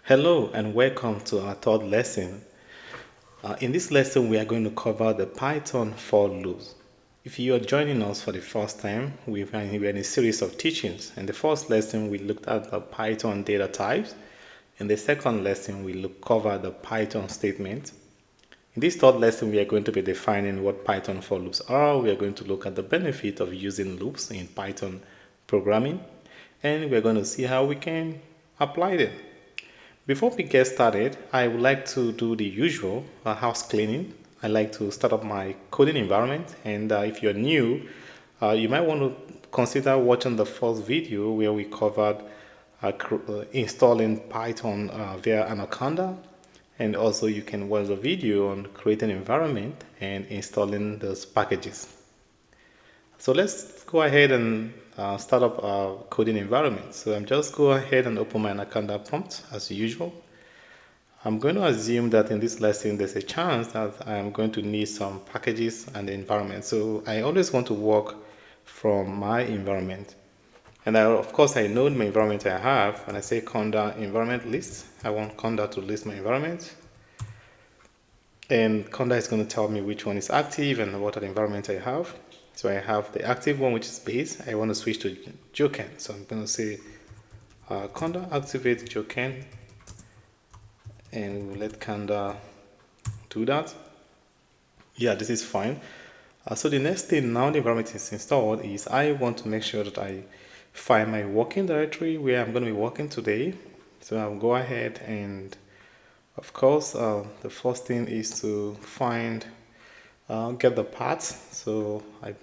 Hello and welcome to our third lesson. In this lesson, we are going to cover the Python for loops. If you are joining us for the first time, we're in a series of teachings. In the first lesson, we looked at the Python data types. In the second lesson, we covered the Python statement. In this third lesson, we are going to be defining what Python for loops are. We are going to look at the benefit of using loops in Python programming, and we're going to see how we can apply them. Before we get started, I would like to do the usual house cleaning. I like to start up my coding environment, and if you're new, you might want to consider watching the first video where we covered installing Python via Anaconda, and also you can watch the video on creating environment and installing those packages. So let's go ahead and start up our coding environment. So I'm just go ahead and open my Anaconda prompt as usual. I'm going to assume that in this lesson there's a chance that I'm going to need some packages and the environment. So I always want to work from my environment. And of course I know my environment I have. When I say conda environment list, I want conda to list my environment. And conda is going to tell me which one is active and what are the environment I have. So I have the active one, which is base. I want to switch to Joken. So I'm going to say conda activate Joken, and we'll let conda do that. Yeah, this is fine. So the next thing now the environment is installed is I want to make sure that I find my working directory where I'm going to be working today. So I'll go ahead and of course the first thing is to find get the path. So I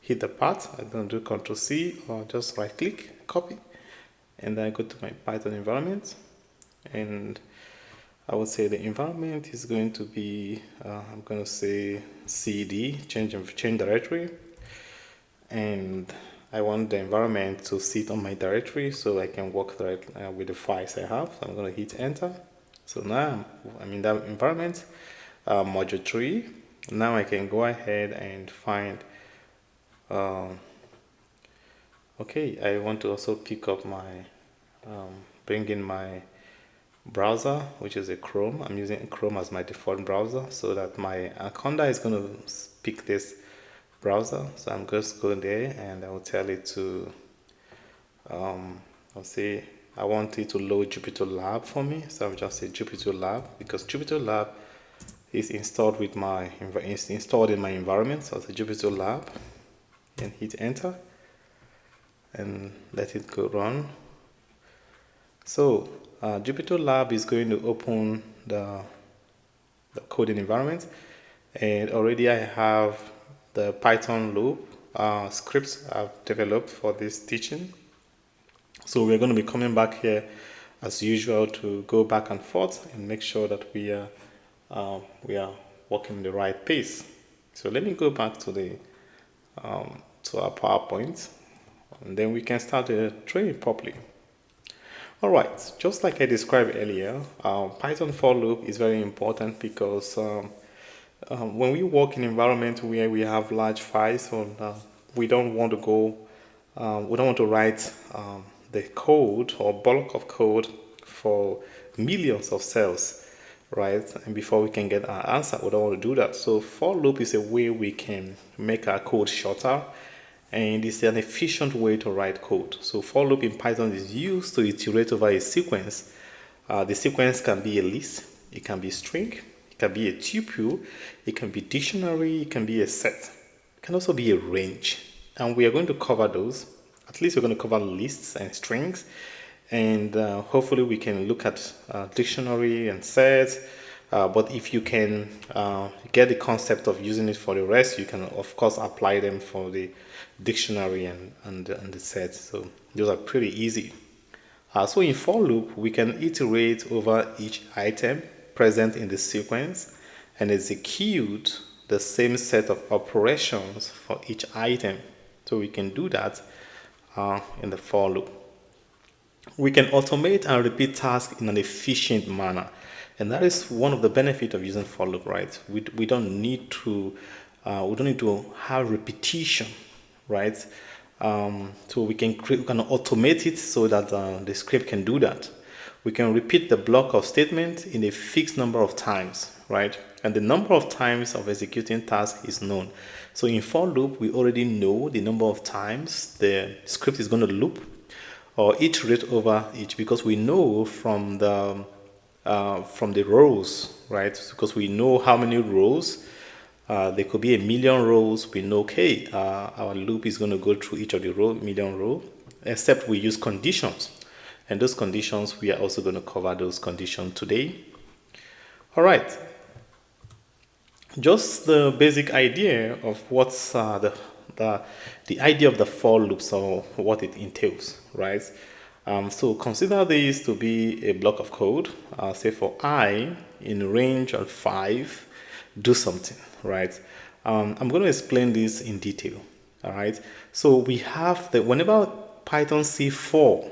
hit the path. I'm going to do Ctrl C or just right click, copy, and then I go to my Python environment, and I would say the environment is going to be I'm going to say cd change directory, and I want the environment to sit on my directory so I can work directly with the files I have. So I'm going to hit enter. So now I'm in that environment, module 3. Now I can go ahead and find okay, I want to also pick up my bring in my browser, which is a Chrome. I'm using Chrome as my default browser, so that my Anaconda is going to pick this browser. So I'm just going there and I will tell it to I'll say I want it to load Jupyter Lab for me. So I'll just say Jupyter Lab, because Jupyter Lab is installed with my installed in my environment. So I'll say Jupyter Lab and hit enter and let it go run. So Jupyter Lab is going to open the coding environment, and already I have the Python loop scripts I've developed for this teaching. So we're going to be coming back here as usual to go back and forth and make sure that we are working the right pace. So let me go back to the to our PowerPoint, and then we can start the training properly. All right, just like I described earlier, Python for loop is very important because when we work in an environment where we have large files, so we don't want to go, we don't want to write the code or bulk of code for millions of cells, right? And before we can get our answer, we don't want to do that. So for loop is a way we can make our code shorter, and it's an efficient way to write code. So for loop in Python is used to iterate over a sequence. The sequence can be a list, it can be a string, it can be a tuple, it can be dictionary, it can be a set, it can also be a range. And we are going to cover those. At least we're going to cover lists and strings, and hopefully we can look at dictionary and sets. But if you can get the concept of using it for the rest, you can of course apply them for the dictionary and the sets. So those are pretty easy. So in for loop, we can iterate over each item present in the sequence and execute the same set of operations for each item. So we can do that in the for loop. We can automate and repeat tasks in an efficient manner, and that is one of the benefits of using for loop, right? We don't need to have repetition, right? So we can automate it so that the script can do that. we can repeat the block of statement in a fixed number of times, right? And the number of times of executing task is known. So in for loop, we already know the number of times the script is going to loop or iterate over each, because we know from the rows, right? Because we know how many rows. There could be a million rows. We know, okay, our loop is going to go through each of the million row, except we use conditions. And those conditions, we are also going to cover those conditions today. All right. Just the basic idea of what's the idea of the for loops, or what it entails, right? So consider this to be a block of code. Say for I in range of 5, do something, right? I'm going to explain this in detail, all right? So we have whenever Python see for,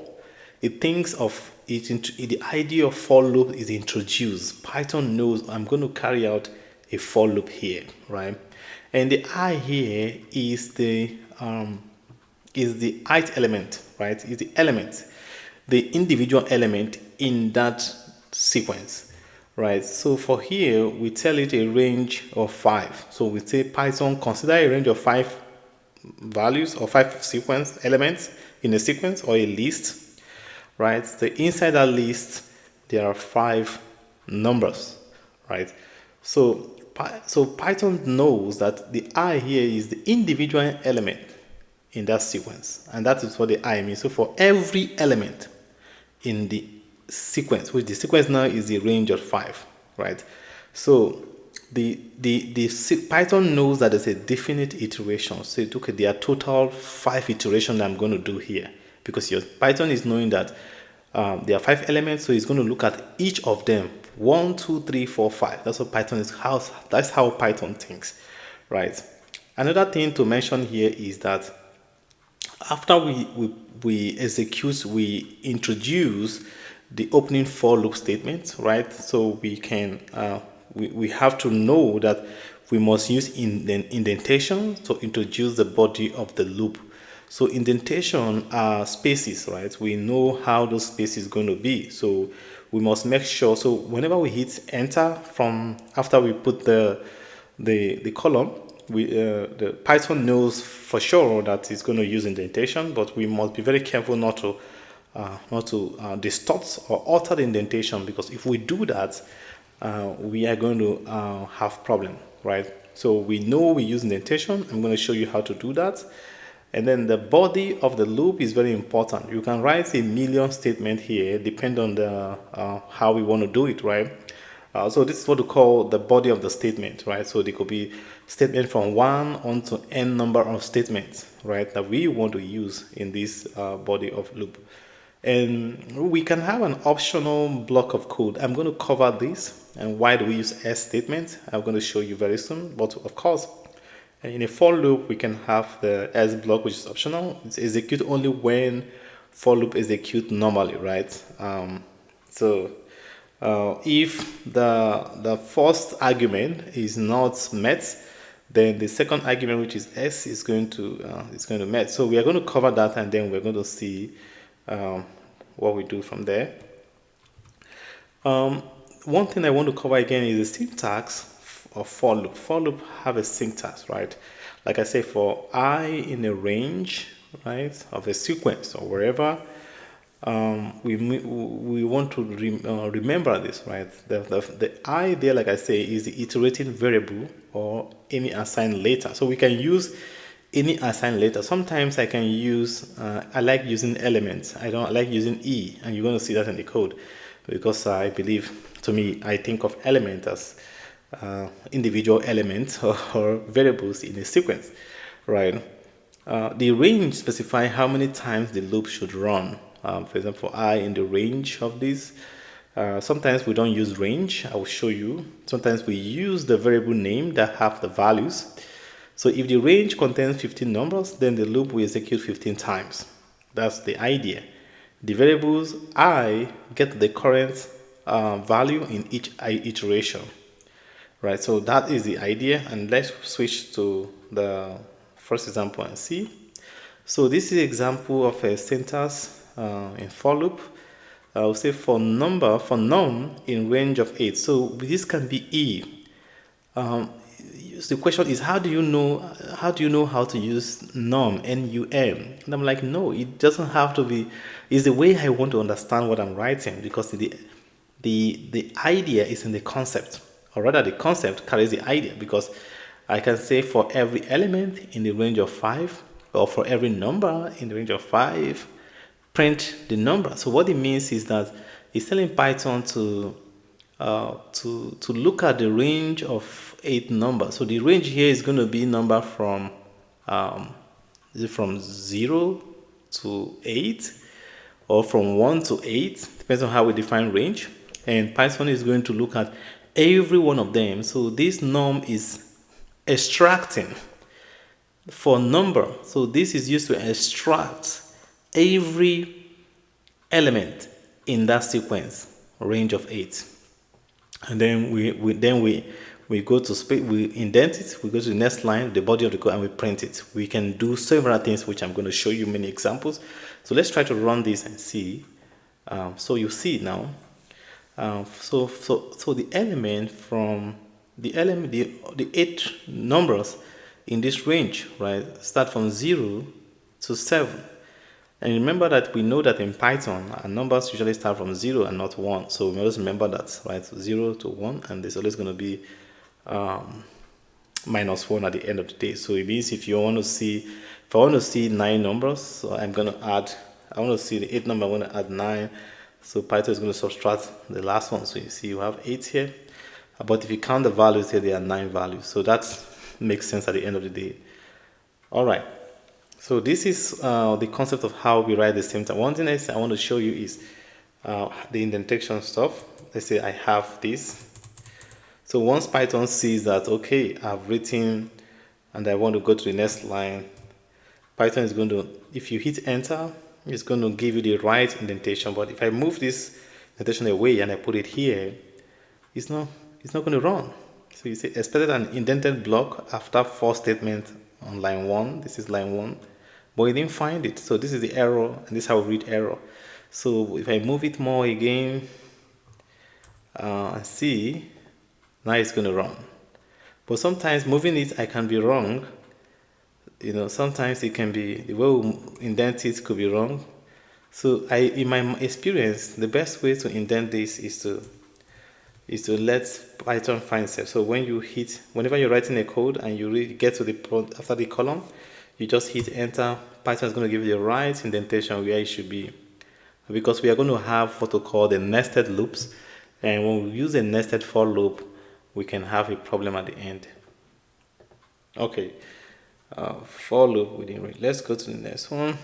it thinks of it, the idea of for loop is introduced. Python knows I'm going to carry out a for loop here, right? And the I here is the ith element, right? Is the element, the individual element in that sequence, right? So for here, we tell it a range of 5. So we say Python consider a range of 5 values or 5 sequence elements in a sequence or a list, right? So inside that list, there are 5 numbers, right? So Python knows that the I here is the individual element in that sequence, and that is what the I means. So for every element in the sequence, which the sequence now is the range of 5, right? So the Python knows that there's a definite iteration. So okay, there are total 5 iterations I'm going to do here, because your Python is knowing that there are 5 elements, so it's going to look at each of them. 1, 2, 3, 4, 5. That's what Python is. That's how Python thinks, right? Another thing to mention here is that after we execute, we introduce the opening for loop statement, right? So we can we have to know that we must use indentation to introduce the body of the loop. So indentation are spaces, right? We know how those spaces going to be. So we must make sure. So whenever we hit enter from after we put the column, the Python knows for sure that it's going to use indentation, but we must be very careful not to distort or alter the indentation, because if we do that, we are going to have problem, right? So we know we use indentation. I'm going to show you how to do that. And then the body of the loop is very important. You can write a million statement here, depending on the how we want to do it, right? So this is what we call the body of the statement, right? So there could be statement from 1 on to n number of statements, right, that we want to use in this body of loop. And we can have an optional block of code. I'm going to cover this and why do we use else statement. I'm going to show you very soon. But of course, in a for loop, we can have the else block, which is optional. It's execute only when for loop execute normally, right? If the first argument is not met, then the second argument, which is s, is going to met. So we are going to cover that, and then we're going to see what we do from there. One thing I want to cover again is the syntax of for loop. For loop have a syntax, right? Like I say, for I in a range, right, of a sequence or wherever, we want to remember this, right? The I there, like I say, is the iterating variable or any assigned later. So we can use any assigned later. Sometimes I can use, I like using elements. I don't like using E, and you're going to see that in the code, because I believe, to me, I think of element as individual elements or variables in a sequence, right? The range specify how many times the loop should run. For example, I in the range of this. Sometimes we don't use range. I will show you. Sometimes we use the variable name that have the values. So if the range contains 15 numbers, then the loop will execute 15 times. That's the idea. The variables I get the current value in each iteration, right? So that is the idea. And let's switch to the first example and see. So this is an example of a syntax in for loop. I'll say for num in range of 8. So this can be E. Um, the question is, how do you know how to use num, N-U-M? And I'm like, no, it doesn't have to be. It's the way I want to understand what I'm writing, because the idea is in the concept, or rather the concept carries the idea, because I can say for every element in the range of 5, or for every number in the range of 5, print the number. So what it means is that it's telling Python to look at the range of 8 numbers. So the range here is going to be number from um, is it from 0 to 8, or from 1 to 8, depends on how we define range. And Python is going to look at every one of them. So this num is extracting for number. So this is used to extract every element in that sequence, range of 8. And then we go to space, we indent it, we go to the next line, the body of the code, and we print it. We can do several things, which I'm going to show you many examples. So let's try to run this and see. So you see now. So the element from the 8 numbers in this range, right, start from 0 to 7. And remember that we know that in Python, our numbers usually start from 0 and not 1. So we must remember that, right? 0 to 1, and there's always going to be -1 at the end of the day. So it means if I want to see 9 numbers, so I want to see the 8 number, I want to add 9. So Python is going to subtract the last one. So you see you have 8 here. But if you count the values here, there are 9 values. So that makes sense at the end of the day. All right. So this is the concept of how we write the same time. One thing I want to show you is the indentation stuff. Let's say I have this. So once Python sees that, okay, I've written and I want to go to the next line, Python is going to, if you hit enter, it's going to give you the right indentation. But if I move this indentation away and I put it here, it's not going to run. So you see, expected an indented block after 4 statements on line 1. This is line 1. But we didn't find it. So this is the error, and this is how we read error. So if I move it more again, and see, now it's going to run. But sometimes moving it, I can be wrong. Sometimes it can be, the way we indent it could be wrong. So in my experience, the best way to indent this is to let Python find itself. So whenever you're writing a code and you get to the point after the column, you just hit enter. Python is going to give you the right indentation where it should be, because we are going to have what we call the nested loops, and when we use a nested for loop, we can have a problem at the end. Okay, for loop within range. Let's go to the next one.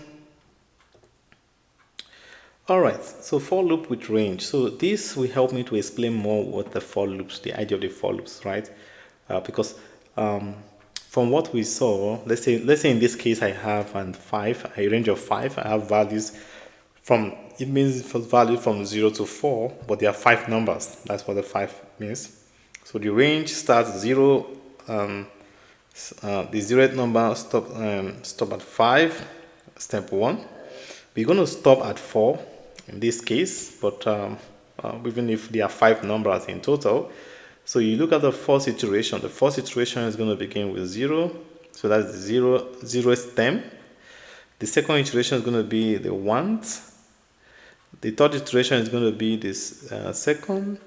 All right, so for loop with range. So this will help me to explain more what the for loops, the idea of the for loops, right? Because from what we saw, let's say in this case I have a range of 5. I have values it means for value from 0 to 4, but there are 5 numbers. That's what the 5 means. So the range starts 0. The 0th number stop at 5, step 1. We're going to stop at 4 in this case, but even if there are 5 numbers in total. So you look at the first iteration. The first iteration is going to begin with 0. So that's the 0th stem. The second iteration is going to be the 1th. The third iteration is going to be this second.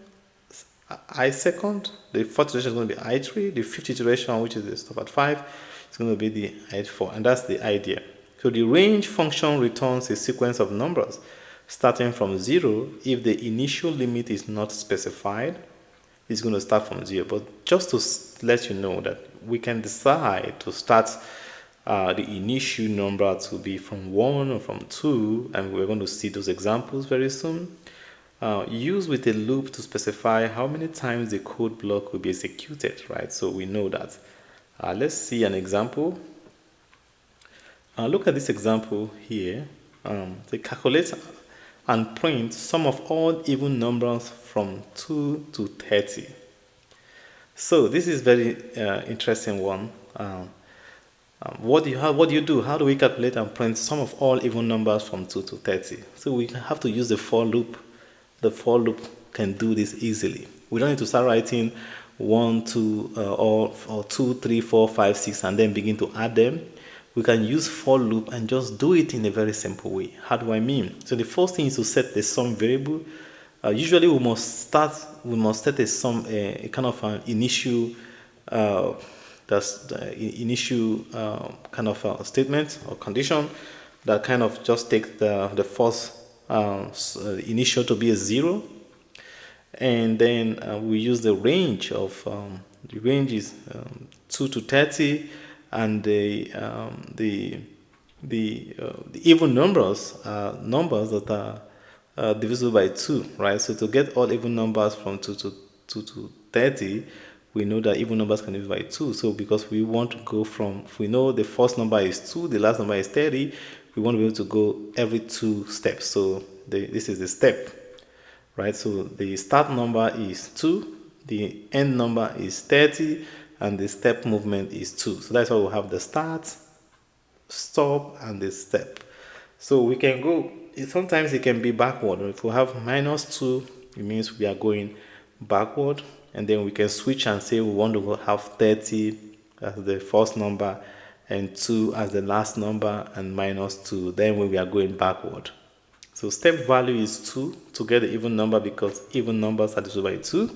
The fourth iteration is going to be I3. The fifth iteration, which is the stop at 5, is going to be the I4. And that's the idea. So the range function returns a sequence of numbers starting from 0. If the initial limit is not specified, it's going to start from 0. But just to let you know that we can decide to start the initial number to be from 1 or from 2, and we're going to see those examples very soon. Use with a loop to specify how many times the code block will be executed, right? So we know that. Let's see an example. Look at this example here. They calculate and print sum of all even numbers from 2 to 30. So this is very interesting one. What do you do? How do we calculate and print sum of all even numbers from 2 to 30? So we have to use the for loop the for loop can do this easily. We don't need to start writing 1, 2, or 2, 3, 4, 5, 6, and then begin to add them. We can use for loop and just do it in a very simple way. How do I mean? So the first thing is to set the sum variable. Usually we must set a sum, a kind of an initial, that's the initial kind of a statement or condition that kind of just takes the first initial to be a 0, and then we use the range of the range is 2 to 30, and the even numbers are numbers that are divisible by 2, right? So to get all even numbers from 2 to 30, we know that even numbers can be divisible by 2. So because we want to go from, if we know the first number is 2, the last number is 30, we want to be able to go every 2 steps. So this is the step, right? So the start number is 2, the end number is 30, and the step movement is 2. So that's why we have the start, stop, and the step. So we can go, sometimes it can be backward. If we have -2, it means we are going backward, and then we can switch and say we want to have 30 as the first number and 2 as the last number, and -2 then when we are going backward. So step value is 2 to get the even number, because even numbers are divisible by 2.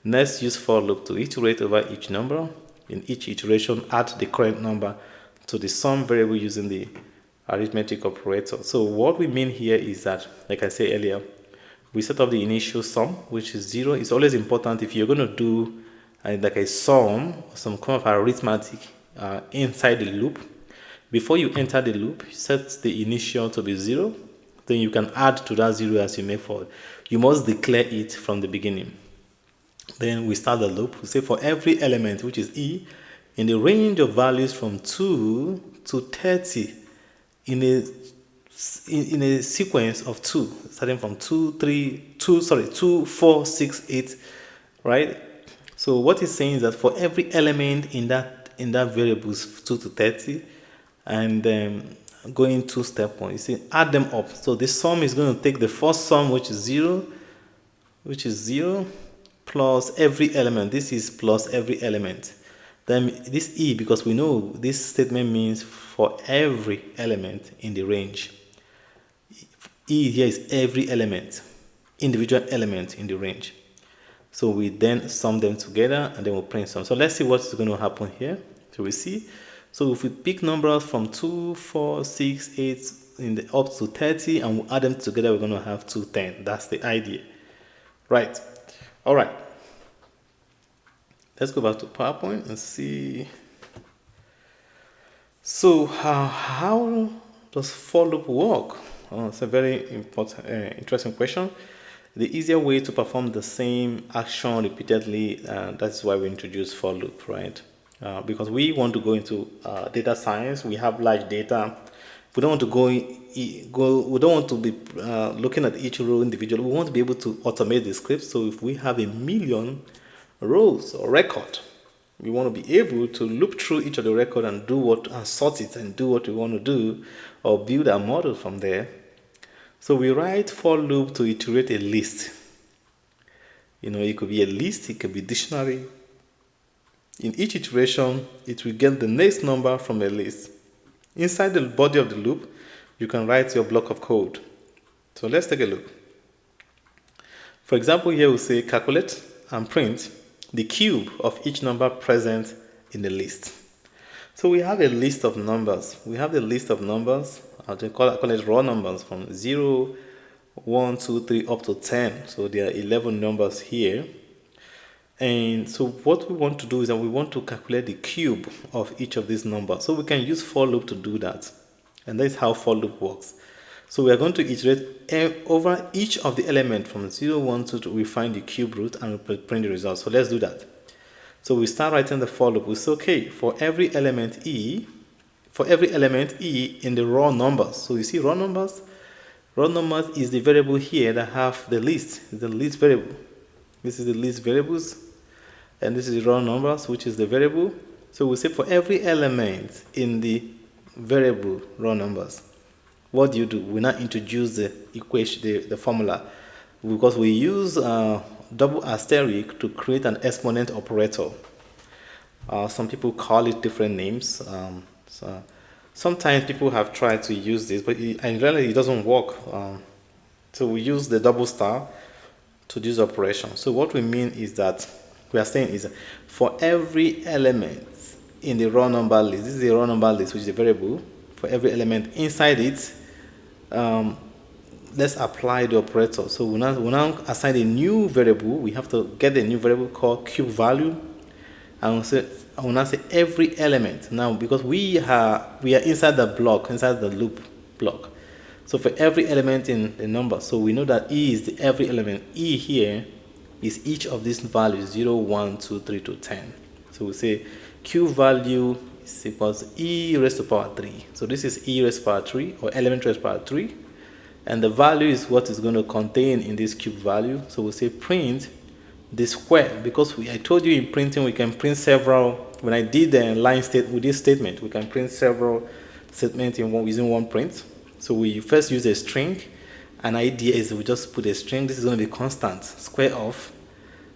Next, use for loop to iterate over each number. In each iteration, add the current number to the sum variable using the arithmetic operator. So what we mean here is that, like I said earlier, we set up the initial sum, which is 0. It's always important if you're going to do like a sum, some kind of arithmetic inside the loop. Before you enter the loop, set the initial to be 0. Then you can add to that 0 as you move forward. You must declare it from the beginning. Then we start the loop. We say for every element, which is E, in the range of values from 2 to 30, in a sequence of 2, starting from 2, 4, 6, 8, right? So what it's saying is that for every element in that variables 2 to 30, and going to step 1, you see, add them up. So this sum is going to take the first sum, which is 0, plus every element. This is plus every element. Then this E, because we know this statement means for every element in the range. E here is every element, individual element in the range. So we then sum them together, and then we'll print some. So let's see what's going to happen here. So we see. So if we pick numbers from 2, 4, 6, 8 up to 30, and we add them together, we're going to have 210. That's the idea. Right. All right. Let's go back to PowerPoint and see. So how does for loop work? It's a very important, interesting question. The easier way to perform the same action repeatedly, that's why we introduce for loop, right? Because we want to go into data science. We have large data. We don't want to we don't want to be looking at each row individually. We want to be able to automate the script. So if we have 1 million rows or record, we want to be able to loop through each of the record and sort it and do what we want to do, or build a model from there. So we write for loop to iterate a list. It could be a list, it could be dictionary. In each iteration, it will get the next number from a list. Inside the body of the loop, you can write your block of code. So let's take a look. For example, here we'll say calculate and print the cube of each number present in the list. So we have a list of numbers. I'll call it raw numbers from 0, 1, 2, 3 up to 10. So there are 11 numbers here. And so what we want to do is that we want to calculate the cube of each of these numbers. So we can use for loop to do that. And that's how for loop works. So we are going to iterate over each of the elements from 0, 1, 2, 3. We find the cube root and we print the result. So let's do that. So we start writing the for loop. We say, okay, for every element E in the raw numbers. So you see raw numbers? Raw numbers is the variable here that have the list. It's the list variable. This is the list variables. And this is raw numbers, which is the variable. So we say for every element in the variable raw numbers, what do? We now introduce the equation, the formula. because we use double asterisk to create an exponent operator. Some people call it different names. So sometimes people have tried to use this, but in reality it doesn't work. So we use the double star to this operation. So what we mean is that we are saying is for every element in the raw number list, this is the raw number list, which is a variable. For every element inside it, let's apply the operator. So we now assign a new variable. We have to get a new variable called cube value, and I will now say every element now, because we are inside the block, inside the loop block. So for every element in the number, so we know that E is the every element. E here is each of these values 0, 1, 2, 3 to 10. So we say Q value is equals to E raised to power 3. So this is E raised to power 3 or element raised to power 3. And the value is what is going to contain in this cube value. So we say print the square, because I told you in printing we can print several. When I did the line state with this statement, we can print several statements using one print. So we first use a string. An idea is we just put a string. This is going to be constant, square of,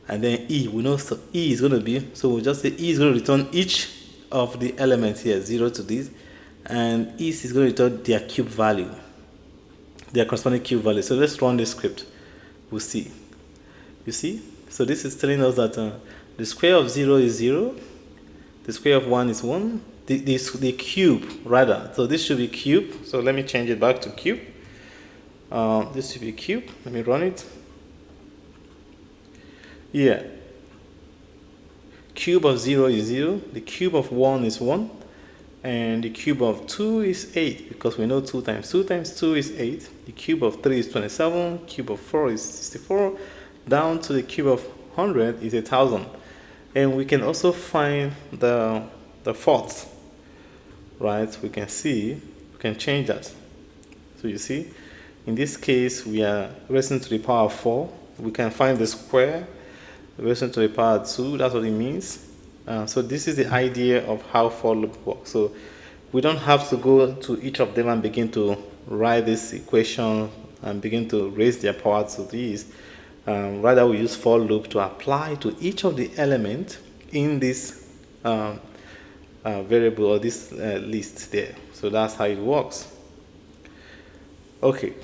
and then E. We know so E is going to be, so we'll just say E is going to return each of the elements here, 0 to this, and E is going to return their cube value, their corresponding cube value. So let's run this script. We'll see. You see? So this is telling us that the square of 0 is 0, the square of 1 is 1, the cube rather. So this should be cube. So let me change it back to cube. This should be cube. Let me run it. Yeah. Cube of 0 is 0, the cube of 1 is 1, and the cube of 2 is 8, because we know 2 times 2 times 2 is 8. The cube of 3 is 27, cube of 4 is 64, down to the cube of 100 is 1000. And we can also find the fourth, right? We can change that. So you see, in this case, we are raising to the power of 4. We can find the square, raising to the power of 2, that's what it means. So this is the idea of how for loop works. So we don't have to go to each of them and begin to write this equation and begin to raise their power to these. Rather, we use for loop to apply to each of the elements in this variable or this list there. So that's how it works. Okay.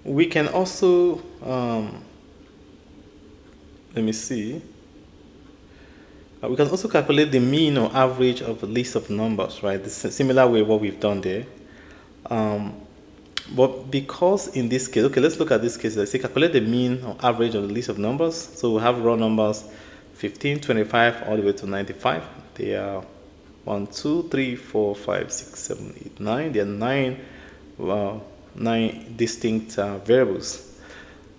We can also, let me see. We can also calculate the mean or average of a list of numbers, right? The similar way what we've done there. But because in this case, okay, let's look at this case. Let's say calculate the mean or average of the list of numbers. So we have raw numbers 15, 25, all the way to 95. They are 1, 2, 3, 4, 5, 6, 7, 8, 9. There are 9 distinct variables,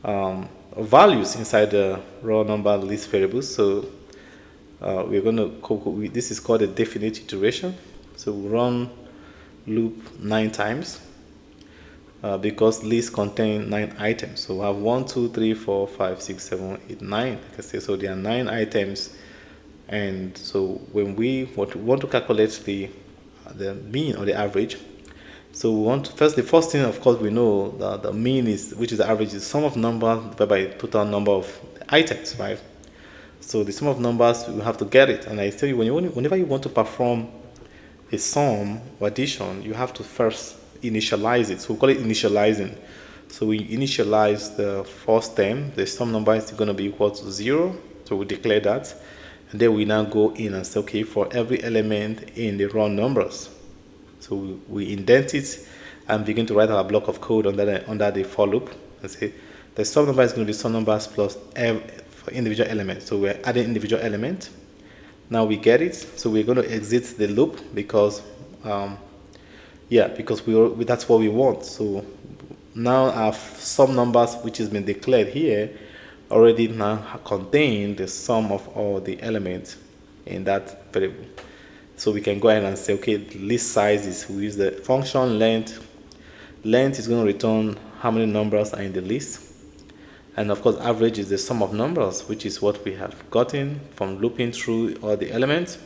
values inside the raw number list variables. So we're going to, this is called a definite iteration. So we run loop 9 times. Because list contain 9 items. So we have 1, 2, 3, 4, 5, 6, 7, 8, 9. Like I say, so there are 9 items. And so when we want to calculate the mean or the average, so we want to, the first thing, of course, we know that the mean is, which is the average, is sum of numbers divided by total number of items, right? So the sum of numbers, we have to get it. And I tell you, whenever you want to perform a sum or addition, you have to first initialize it. So we call it initializing. So we initialize the first term. The sum number is going to be equal to 0. So we declare that. And then we now go in and say, okay, for every element in the raw numbers. So we indent it and begin to write our block of code under the for loop and say the sum number is going to be sum numbers plus for individual elements. So we're adding individual element. Now we get it. So we're going to exit the loop because because that's what we want. So now our sum numbers, which has been declared here, already now contain the sum of all the elements in that variable. So we can go ahead and say, okay, the list size is, we use the function length. Length is going to return how many numbers are in the list. And of course, average is the sum of numbers, which is what we have gotten from looping through all the elements,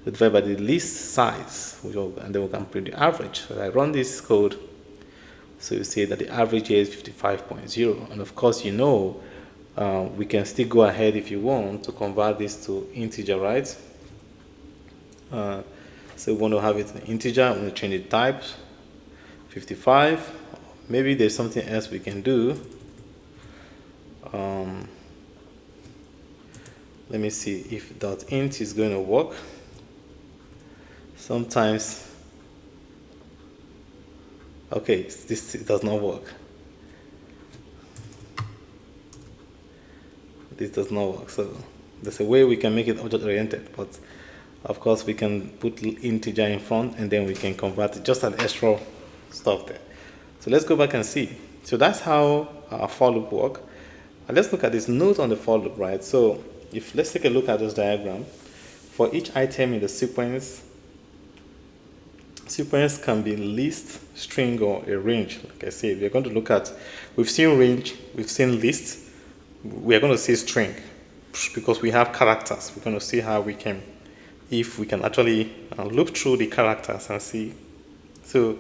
divided by the list size, and then we can print the average. So I run this code, So you say that the average here is 55.0, and of course we can still go ahead if you want to convert this to integer, right? So we want to have it in integer. I'm going to change the type 55. Maybe there's something else we can do. Let me see if .int is going to work. Sometimes, okay, this does not work. This does not work. So there's a way we can make it object oriented, but of course we can put integer in front and then we can convert it, just an extra stuff there. So let's go back and see. So that's how our for loop work. And let's look at this note on the for loop, right? So if let's take a look at this diagram. For each item in the sequence can be list, string, or a range. Like I said, we're going to look at, we've seen range, we've seen list, we are going to see string because we have characters. We're going to see how we can, if we can actually loop through the characters and see. So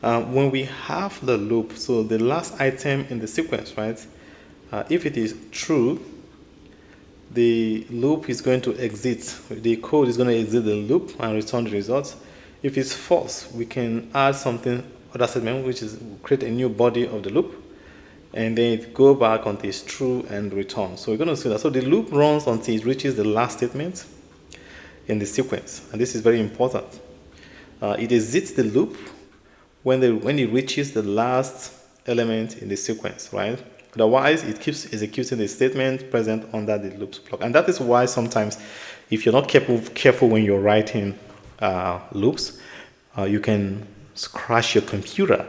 when we have the loop, so the last item in the sequence, right? If it is true, the loop is going to exit, the code is going to exit the loop and return the results. If it's false, we can add something, other statement, which is create a new body of the loop, and then it go back until it's true and return. So we're going to see that. So the loop runs until it reaches the last statement in the sequence, and this is very important. It exits the loop when it reaches the last element in the sequence, right? Otherwise, it keeps executing the statement present under the loops block. And that is why sometimes, if you're not careful when you're writing loops, you can crash your computer,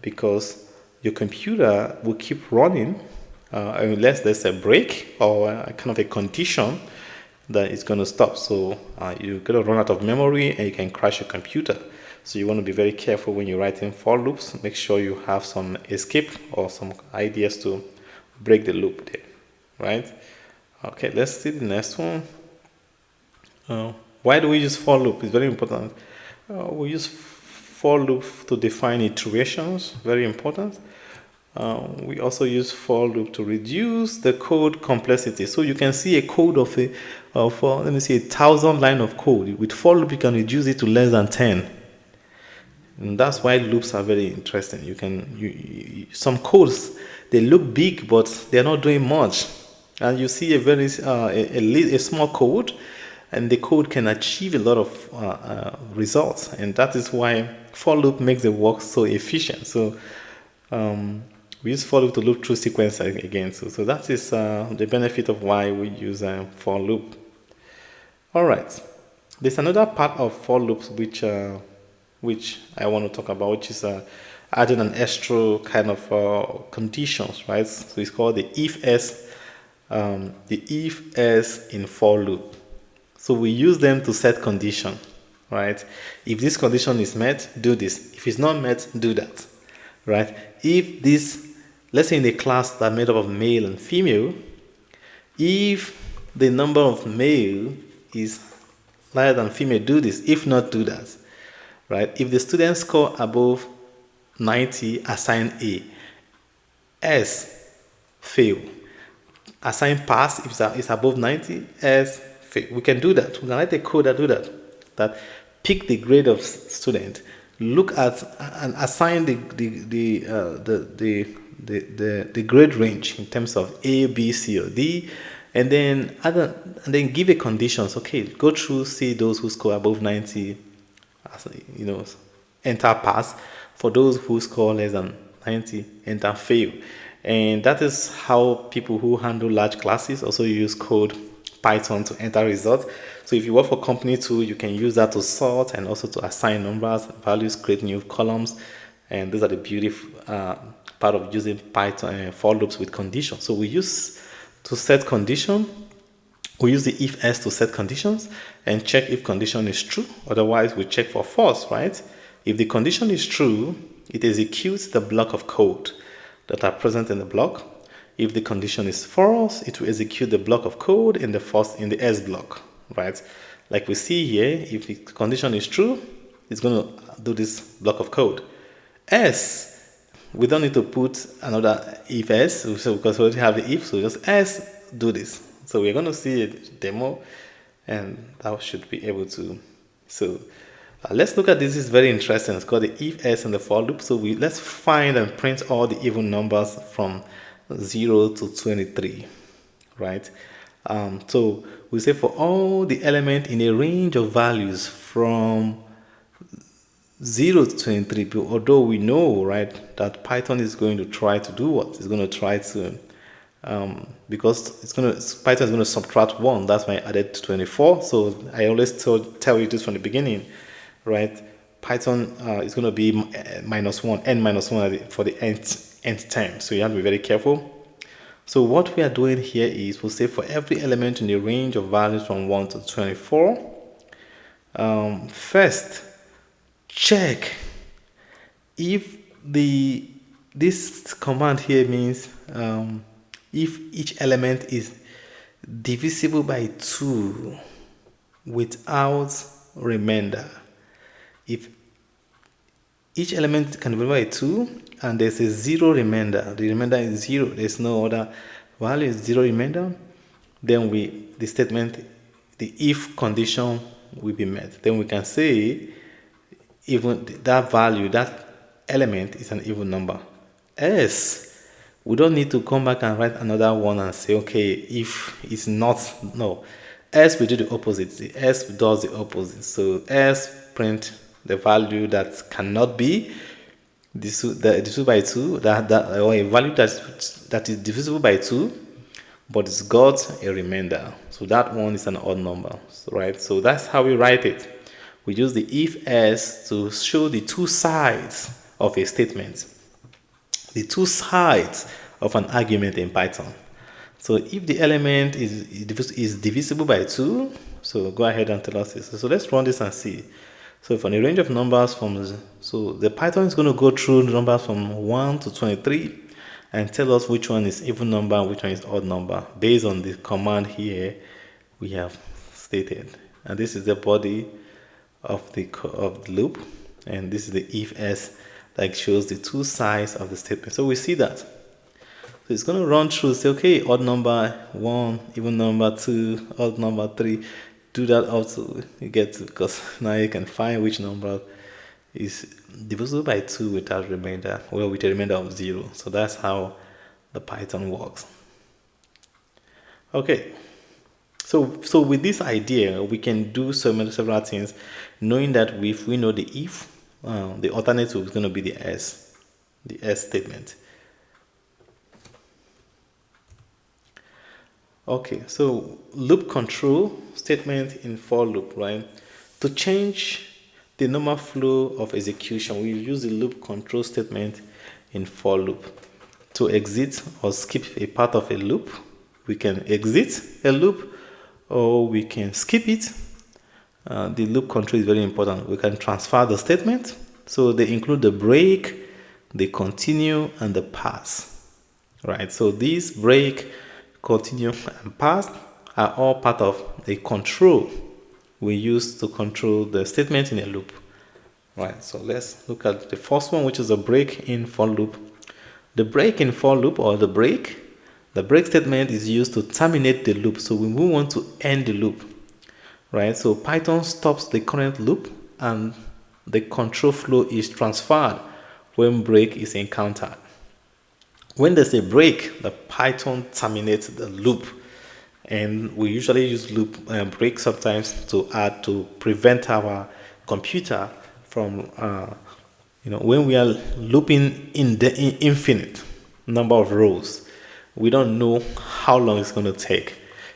because your computer will keep running unless there's a break or a kind of a condition that it's going to stop. So you're going to run out of memory and you can crash your computer. So you want to be very careful when you're writing for loops. Make sure you have some escape or some ideas to break the loop there, right? Okay, let's see the next one. Why do we use for loop? It's very important. We use for loop to define iterations, very important. We also use for loop to reduce the code complexity. So you can see a code of let me see, 1,000 line of code. With for loop, you can reduce it to less than 10. And that's why loops are very interesting. Some codes, they look big, but they're not doing much. And you see a very a small code, and the code can achieve a lot of results. And that is why for loop makes the work so efficient. So we use for loop to loop through sequence again. So that is the benefit of why we use for loop. All right. There's another part of for loops which I want to talk about, which is adding an extra kind of conditions, right? So it's called the if-else in for loop. So we use them to set condition, right? If this condition is met, do this. If it's not met, do that, right? If this, let's say in a class that made up of male and female, if the number of male is larger than female, do this. If not, do that. Right? If the student score above 90, assign A. S, fail. Assign pass if it's above 90, S, fail. We can do that. We can write a code that do that. That pick the grade of student, look at and assign the grade range in terms of A, B, C, or D, and then give a conditions. Okay, go through, see those who score above 90. Enter pass. For those who score less than 90, enter fail. And that is how people who handle large classes also use code Python to enter results. So if you work for company too, you can use that to sort and also to assign numbers, values, create new columns. And those are the beautiful part of using Python for loops with conditions. So we use to set condition. We use the if-else to set conditions and check if condition is true. Otherwise, we check for false, right? If the condition is true, it executes the block of code that are present in the block. If the condition is false, it will execute the block of code in the else block, right? Like we see here, if the condition is true, it's going to do this block of code. Else, we don't need to put another if else, so because we already have the if, so just else do this. So we're going to see a demo, and that should be able to. So let's look at this. It's very interesting. It's called the if else and the for loop. So let's find and print all the even numbers from 0 to 23, right? So we say for all the element in a range of values from 0 to 23, although we know, right, that Python is going to try to do what? It's going to try to, because Python is going to subtract 1. That's why I added 24. So I always tell you this from the beginning, right? Python is going to be minus 1, n minus 1 for the nth time. So you have to be very careful. So what we are doing here is we'll say for every element in the range of values from 1 to 24, first, check if this command here means if each element is divisible by 2 without remainder. If each element can be divided by 2 and there's a 0 remainder, the remainder is 0, there's no other value, is 0 remainder, then the statement, the if condition will be met. Then we can say even that value, that element is an even number. Else, we don't need to come back and write another one and say, okay, if it's not, no. Else we do the opposite. The else does the opposite. So else print the value that cannot be divisible by 2, or a value that is divisible by 2, but it's got a remainder. So that one is an odd number, right? So that's how we write it. We use the if else to show the two sides of a statement, the two sides of an argument in Python. So if the element is divisible by 2, so go ahead and tell us this. So let's run this and see. So from a range of numbers so the Python is going to go through numbers from 1 to 23 and tell us which one is even number and which one is odd number based on the command here we have stated. And this is the body of the loop, and this is the if else that shows the two sides of the statement. So we see that. So it's going to run through, say, okay, odd number 1, even number 2, odd number 3. Do that also, you get to, because now you can find which number is divisible by 2 without remainder, well, with a remainder of 0. So that's how the Python works. Okay. So with this idea, we can do several things, knowing that if we know the if, the alternative is going to be the else statement. Okay, so loop control statement in for loop, right? To change the normal flow of execution, we use the loop control statement in for loop. To exit or skip a part of a loop, we can exit a loop or we can skip it. The loop control is very important. We can transfer the statement. So they include the break, the continue, and the pass. Right? So these break, continue, and pass are all part of the control we use to control the statement in a loop. Right? So let's look at the first one, which is a break in for loop. The break in for loop, or the break statement is used to terminate the loop. So we want to end the loop, right? So Python stops the current loop and the control flow is transferred when break is encountered. When there's a break, the Python terminates the loop, and we usually use loop break sometimes to prevent our computer from when we are looping in the infinite number of rows, we don't know how long it's going to take.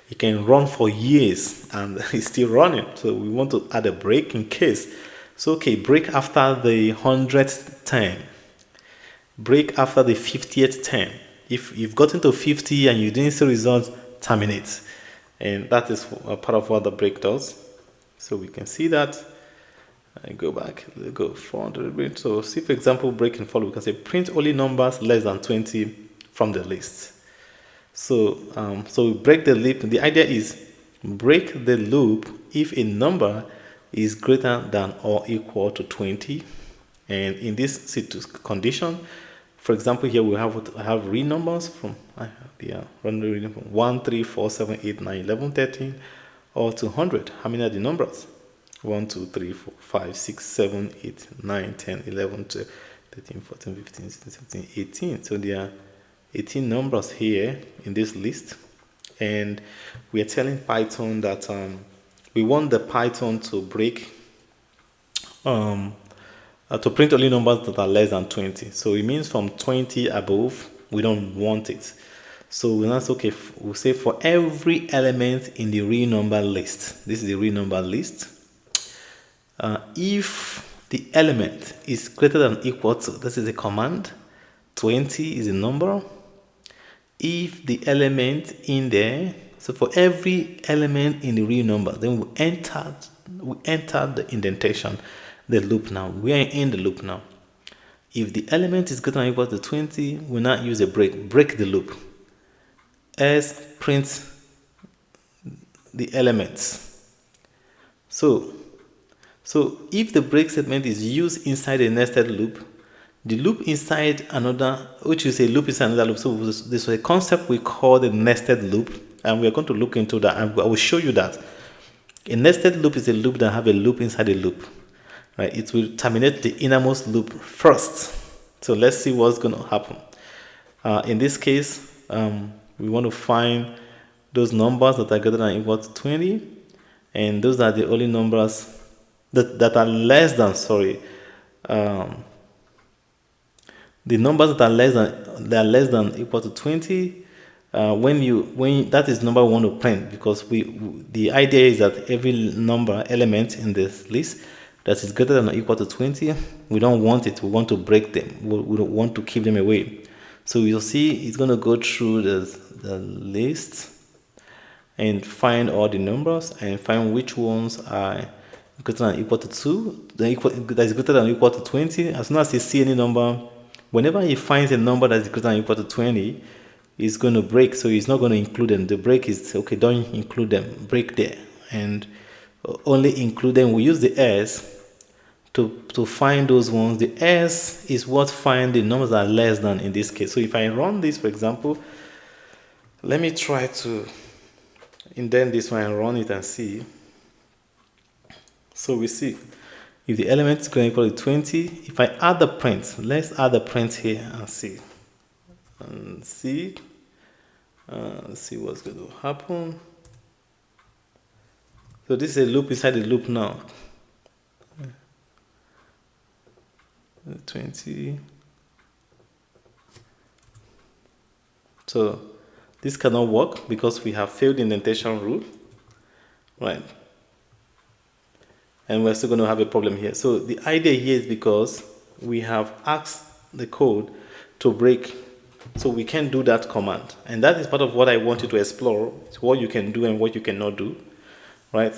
It can run for years and it's still running. So we want to add a break in case. So, okay, break after the 100th time. Break after the 50th time. If you've gotten to 50 and you didn't see results, terminate. And that is a part of what the break does. So we can see that. I go back, go forward a little bit. So see, for example, break and follow. We can say print only numbers less than 20 from the list. So we break the loop. The idea is break the loop if a number is greater than or equal to 20. And in this condition, For example, here we have real numbers from 1, 3, 4, 7, 8, 9, 11, 13, or to 100. How many are the numbers? 1, 2, 3, 4, 5, 6, 7, 8, 9, 10, 11, 12, 13, 14, 15, 16, 17, 18. So there are 18 numbers here in this list. And we are telling Python that we want the Python to break to print only numbers that are less than 20. So it means from 20 above, we don't want it. So we'll say, okay, we'll say for every element in the real number list, this is the real number list, if the element is greater than or equal to, this is a command, 20 is a number. If the element in there, so for every element in the real number, then we enter the indentation, the loop now. We are in the loop now. If the element is greater than or equal to 20, we now use a break the loop. As print the elements. So if the break statement is used inside a nested loop, the loop inside another, which is a loop inside another loop. So this is a concept we call the nested loop, and we are going to look into that, and I will show you that. A nested loop is a loop that have a loop inside a loop. Right? It will terminate the innermost loop first. So let's see what's going to happen. In this case, we want to find those numbers that are greater than or equal to 20, and those are the only numbers that are less than, the numbers that are less than or equal to 20. When that is number we want to print, because the idea is that every number element in this list that is greater than or equal to 20, we don't want it. We want to break them. We don't want to keep them away. So you'll see it's going to go through the list and find all the numbers and find which ones are greater than or equal to 2, that is greater than or equal to 20. As soon as you see any number, whenever he finds a number that is greater than or equal to 20, it's going to break. So he's not going to include them. The break is, okay, don't include them. Break there. And only include them. We use the S to find those ones. The S is what find the numbers that are less than in this case. So if I run this, for example, let me try to indent this one and run it and see. So we see if the element is greater than or equal to 20, if I add the print, let's add the print here and see. See what's going to happen. So this is a loop inside the loop now. 20. So this cannot work because we have failed the indentation rule, right? And we're still going to have a problem here. So the idea here is because we have asked the code to break, so we can do that command. And that is part of what I want you to explore, what you can do and what you cannot do, right?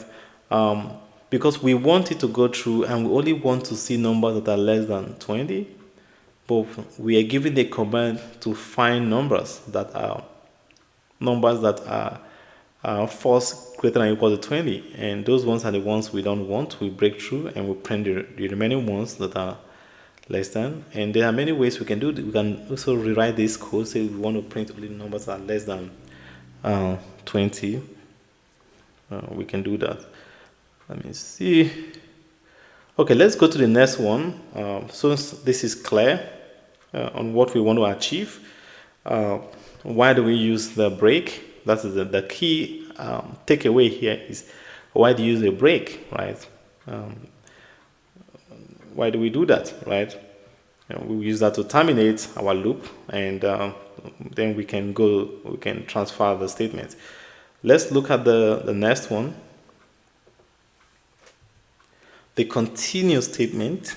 Because we want it to go through and we only want to see numbers that are less than 20, but we are giving the command to find numbers that are false greater than or equal to 20, and those ones are the ones we don't want. We break through and we print the remaining ones that are less than. And there are many ways we can do it. We can also rewrite this code, say we want to print only numbers that are less than 20. We can do that. Let me see. Okay, let's go to the next one. So this is clear on what we want to achieve. Why do we use the break? That's the key takeaway here is, why do you use a break, right? Why do we do that, right? We use that to terminate our loop, and then we can transfer the statement. Let's look at the next one. The continue statement.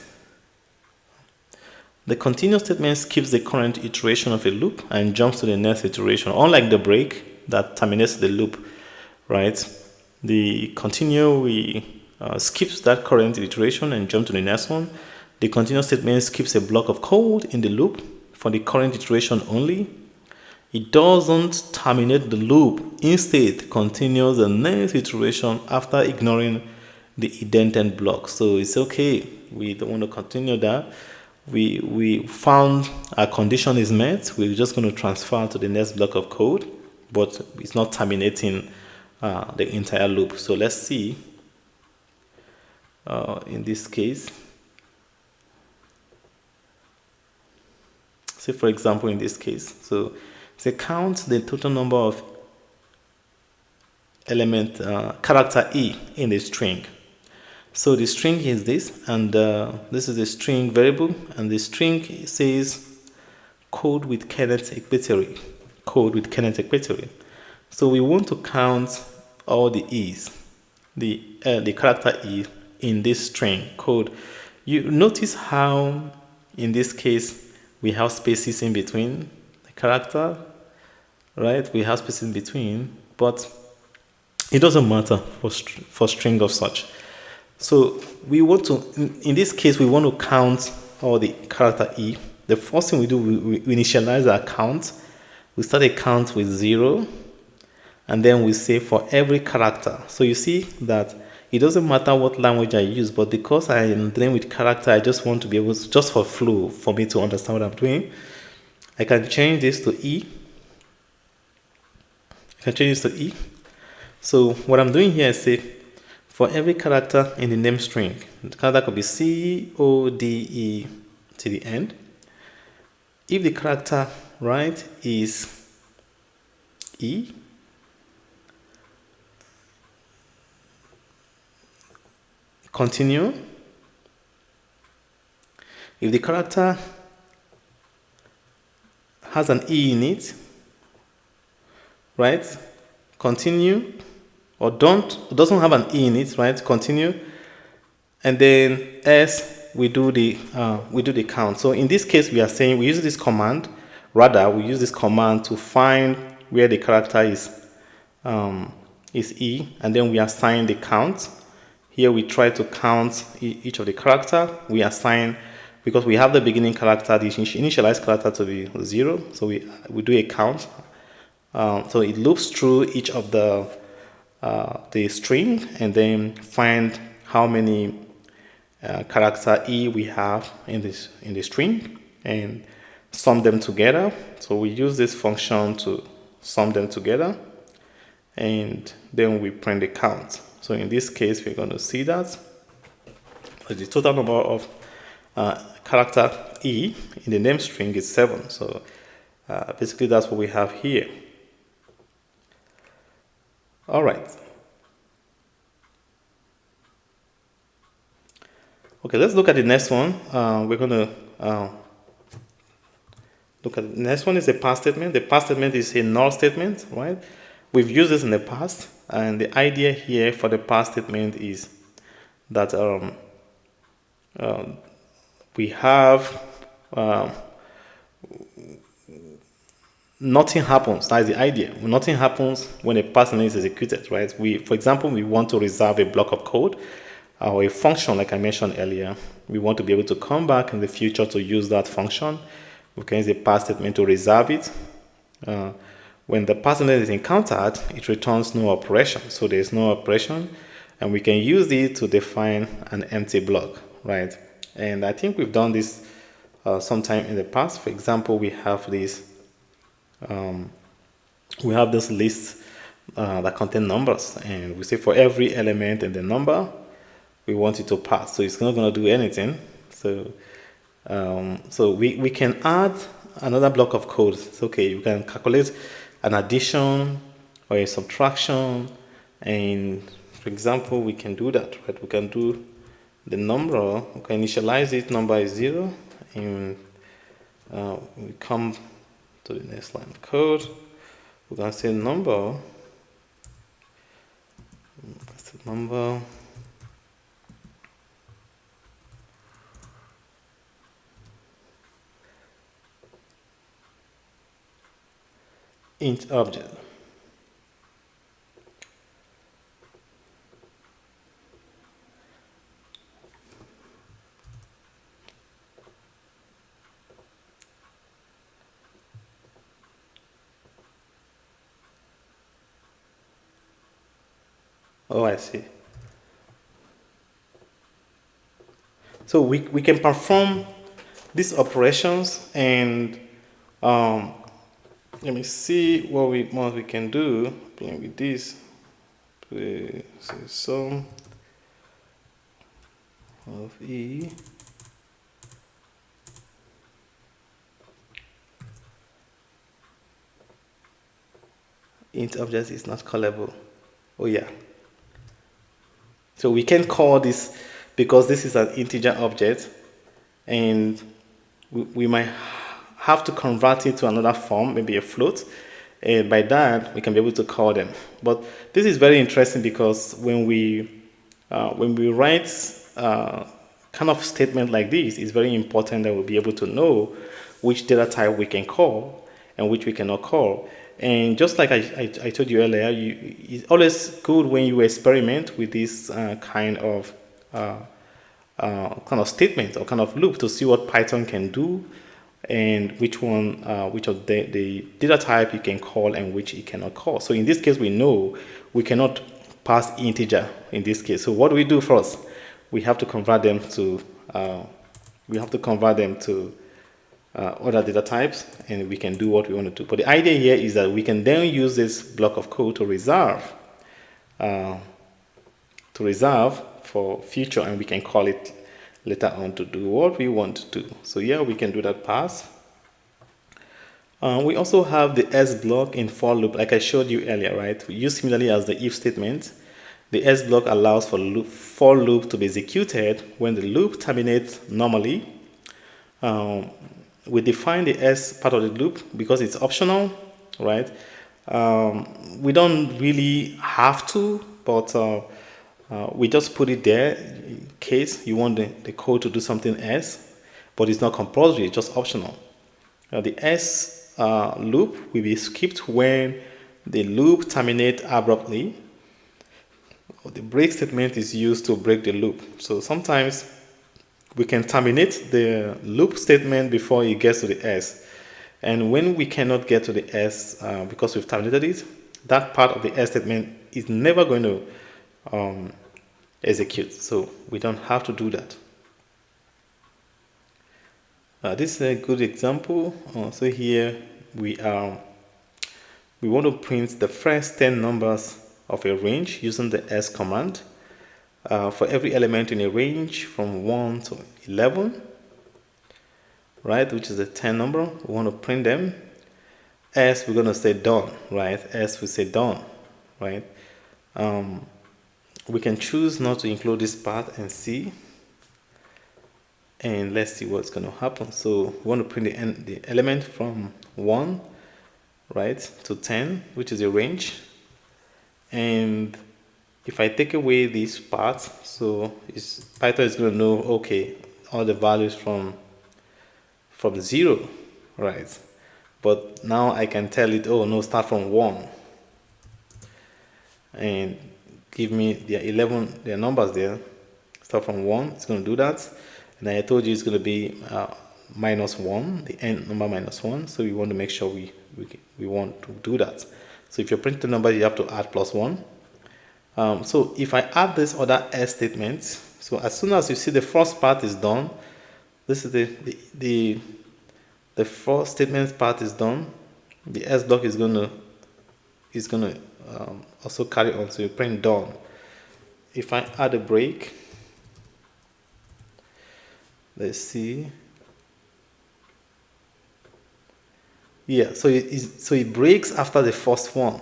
The continue statement skips the current iteration of a loop and jumps to the next iteration. Unlike the break that terminates the loop, right? The continue skips that current iteration and jumps to the next one. The continue statement skips a block of code in the loop for the current iteration only. It doesn't terminate the loop. Instead, continues the next iteration after ignoring the indented block. So it's okay. We don't want to continue that. we found our condition is met. We're just going to transfer to the next block of code, but it's not terminating the entire loop. So let's see in this case. Say for example in this case, so say count the total number of element character E in the string. So the string is this, and this is the string variable, and the string says code with Kenneth equatory. Code with Kenneth equatory. So we want to count all the E's, the character E in this string code. You notice how in this case we have spaces in between the character, right? We have spaces in between, but it doesn't matter for string of such. So we want to, in this case, we want to count all the character E. The first thing we do, we initialize our count. We start a count with 0, and then we say for every character. So you see that it doesn't matter what language I use, but because I am dealing with character, I just want to be able to, just for flow, for me to understand what I'm doing, I can change this to E. I can change this to E. So what I'm doing here is say, for every character in the name string, the character could be C, O, D, E to the end. If the character, right, is E, continue. If the character has an E in it, right, continue. Or doesn't have an E in it, right? Continue, and then S we do the count. So in this case, we are saying we use this command. Rather, we use this command to find where the character is E, and then we assign the count. Here we try to count each of the character. We assign, because we have the beginning character, the initialized character to be 0. So we do a count. So it loops through each of the string and then find how many character E we have in the string and sum them together. So we use this function to sum them together, and then we print the count. So in this case, we're going to see that the total number of character E in the name string is 7. So basically that's what we have here. All right. Okay, let's look at the next one. We're going to look at the next one is a pass statement. The pass statement is a null statement, right? We've used this in the past, and the idea here for the pass statement is that we have nothing happens. That is the idea. Nothing happens when a pass statement is executed, right? For example, we want to reserve a block of code or a function, like I mentioned earlier. We want to be able to come back in the future to use that function. We can use a pass statement to reserve it. When the pass statement is encountered, it returns no operation. So there's no operation, and we can use it to define an empty block, right? And I think we've done this sometime in the past. For example, we have this list that contains numbers, and we say for every element in the number, we want it to pass. So it's not going to do anything. So we can add another block of code. It's okay. You can calculate an addition or a subtraction, and for example, we can do that, right? We can do the number. We can initialize it. Number is 0, and we come to the next line of code. We're going to say number. That's the number. Int object. Oh, I see. So we can perform these operations, and um, let me see what we can do playing with this. Play sum of E int object is not callable. Oh yeah. So we can call this because this is an integer object, and we might have to convert it to another form, maybe a float. And by that, we can be able to call them. But this is very interesting because when we write kind of statement like this, it's very important that we'll be able to know which data type we can call and which we cannot call. And just like I told you earlier, it's always good when you experiment with this kind of statement or kind of loop to see what Python can do and which of the data type you can call and which it cannot call. So in this case, we know we cannot pass integer in this case. So what do we do first? We have to convert them to other data types, and we can do what we want to do. But the idea here is that we can then use this block of code to reserve for future, and we can call it later on to do what we want to do. So here we can do that pass. We also have the S block in for loop, like I showed you earlier, right? We use similarly as the if statement. The S block allows for loop to be executed when the loop terminates normally. We define the S part of the loop because it's optional, right? We don't really have to, but we just put it there in case you want the code to do something else, but it's not compulsory, it's just optional. The S loop will be skipped when the loop terminates abruptly. The break statement is used to break the loop. So sometimes we can terminate the loop statement before it gets to the S. And when we cannot get to the S because we've terminated it, that part of the S statement is never going to execute. So we don't have to do that. This is a good example. So here we want to print the first 10 numbers of a range using the S command. For every element in a range from 1 to 11, right, which is a 10 number, we want to print them. S, we're going to say done, right? S, we say done, right? We can choose not to include this part and see. And let's see what's going to happen. So we want to print the element from 1, right, to 10, which is a range. And if I take away this part, so Python is going to know, okay, all the values from 0, right? But now I can tell it, oh no, start from 1, and give me their numbers there. Start from 1, it's going to do that. And I told you it's going to be -1, the end number -1. So we want to make sure we want to do that. So if you print the number, you have to add +1. So if I add this other S statement, so as soon as you see the first part is done, this is the first statement part is done. The S block is gonna also carry on. So you print done. If I add a break, let's see. Yeah, so it breaks after the first one.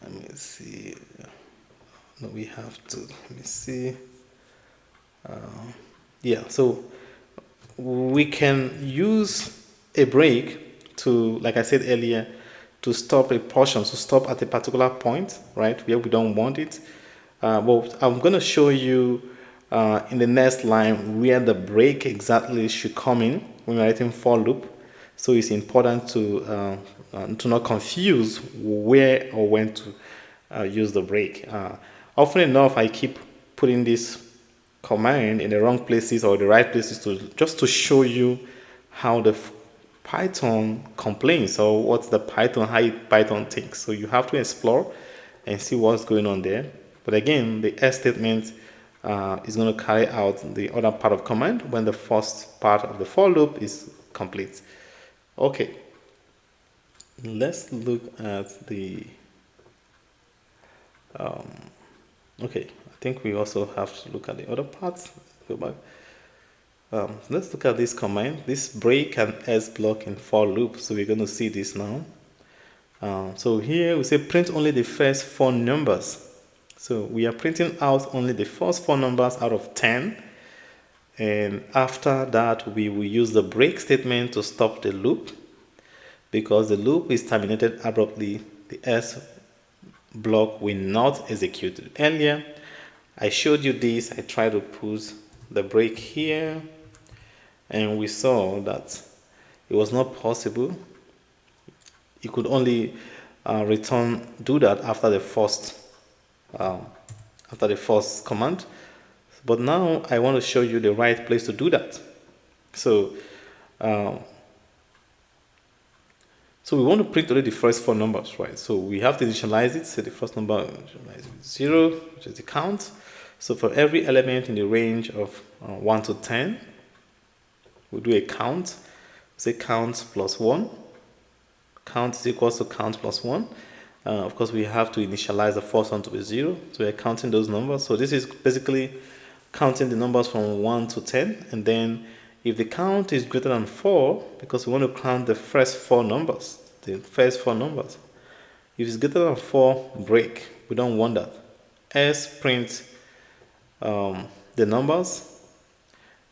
Let me see. No, we have to. Let me see. Yeah, so we can use a break to, like I said earlier, to stop a portion, to stop at a particular point, right, where we don't want it. But I'm going to show you in the next line where the break exactly should come in when we're writing for loop. So it's important to not confuse where or when to use the break. Often enough, I keep putting this command in the wrong places or the right places just to show you how the Python complains, or what's the Python, how Python thinks. So you have to explore and see what's going on there. But again, the S statement is going to carry out the other part of command when the first part of the for loop is complete. Okay, let's look at the okay, I think we also have to look at the other parts. Go back. Let's look at this command, this break and else block in for loop. So we're going to see this now. So here we say print only the first 4 numbers. So we are printing out only the first 4 numbers out of 10. And after that, we will use the break statement to stop the loop. Because the loop is terminated abruptly, the else block will not execute. Earlier, I showed you this. I tried to put the break here, and we saw that it was not possible. You could only do that after the first command. But now I want to show you the right place to do that. So we want to print only the first 4 numbers, right? So we have to initialize it. So the first number is 0, which is the count. So for every element in the range of 1 to 10, we'll do a count. Say count plus 1. Count is equals to count plus 1. Of course, we have to initialize the first one to be 0. So we're counting those numbers. So this is basically counting the numbers from 1 to 10. And then if the count is greater than 4, because we want to count the first 4 numbers, If it's greater than 4, break. We don't want that. S print the numbers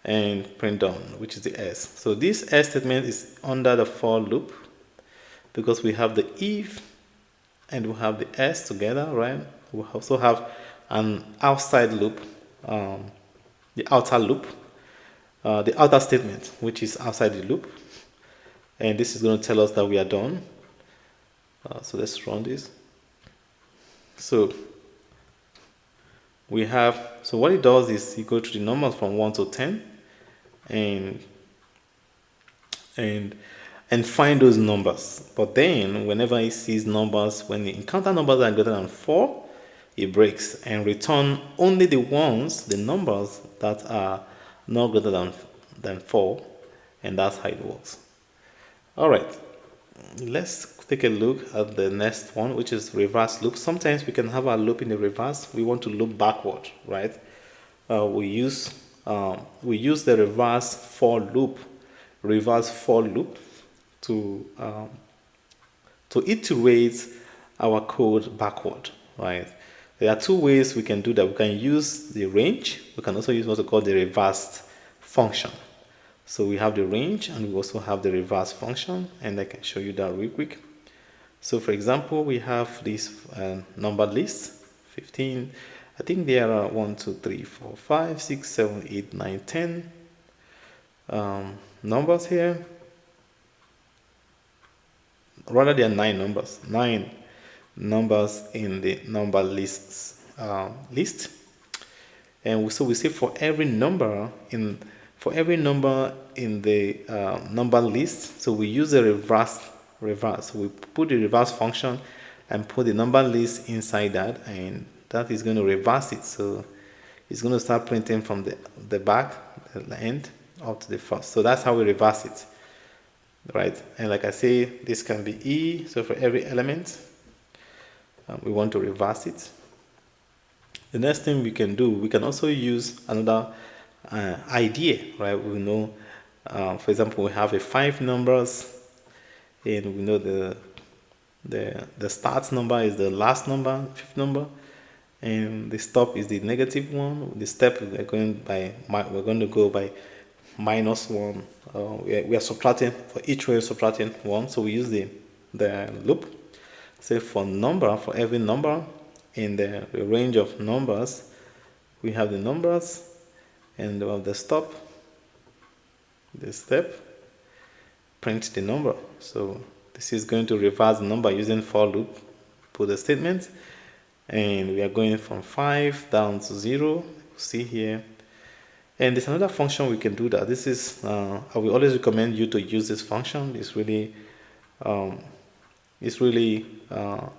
and print done, which is the S. So this S statement is under the for loop because we have the if and we have the S together, right? We also have an outside loop, the outer loop, the outer statement, which is outside the loop. And this is going to tell us that we are done. So let's run this. So we have, so what it does is you go to the numbers from 1 to 10 and find those numbers. But then whenever it sees numbers, when it encounter numbers that are greater than 4, it breaks and return only the numbers that are not greater than 4, and that's how it works. All right, let's take a look at the next one, which is reverse loop. Sometimes we can have a loop in the reverse. We want to loop backward, right? We use the reverse for loop to iterate our code backward, right? There are 2 ways we can do that. We can use the range. We can also use what we call the reversed function. So we have the range and we also have the reverse function, and I can show you that real quick. So for example, we have this number list, 15. I think there are 1, 2, 3, 4, 5, 6, 7, 8, 9, 10 numbers here. Rather, there are 9 numbers. 9 numbers in the number list. And so we say for every number in the number list, so we use a reverse. We put the reverse function and put the number list inside that, and that is going to reverse it. So it's going to start printing from the back, the end, up to the first. So that's how we reverse it, right? And like I say, this can be E. So for every element, we want to reverse it. The next thing we can do, we can also use another idea, right? We know, for example, we have 5 numbers, and we know the start number is the last number, 5th number, and the stop is the negative one. The step we're going to go by -1. We are subtracting for each way, subtracting 1. So we use the loop. Say for every number in the range of numbers, we have the numbers, and we have the stop, the step, print the number. So this is going to reverse the number using for loop, put the statement, and we are going from 5 down to 0. See here. And there's another function we can do that. This is I will always recommend you to use this function. It's really a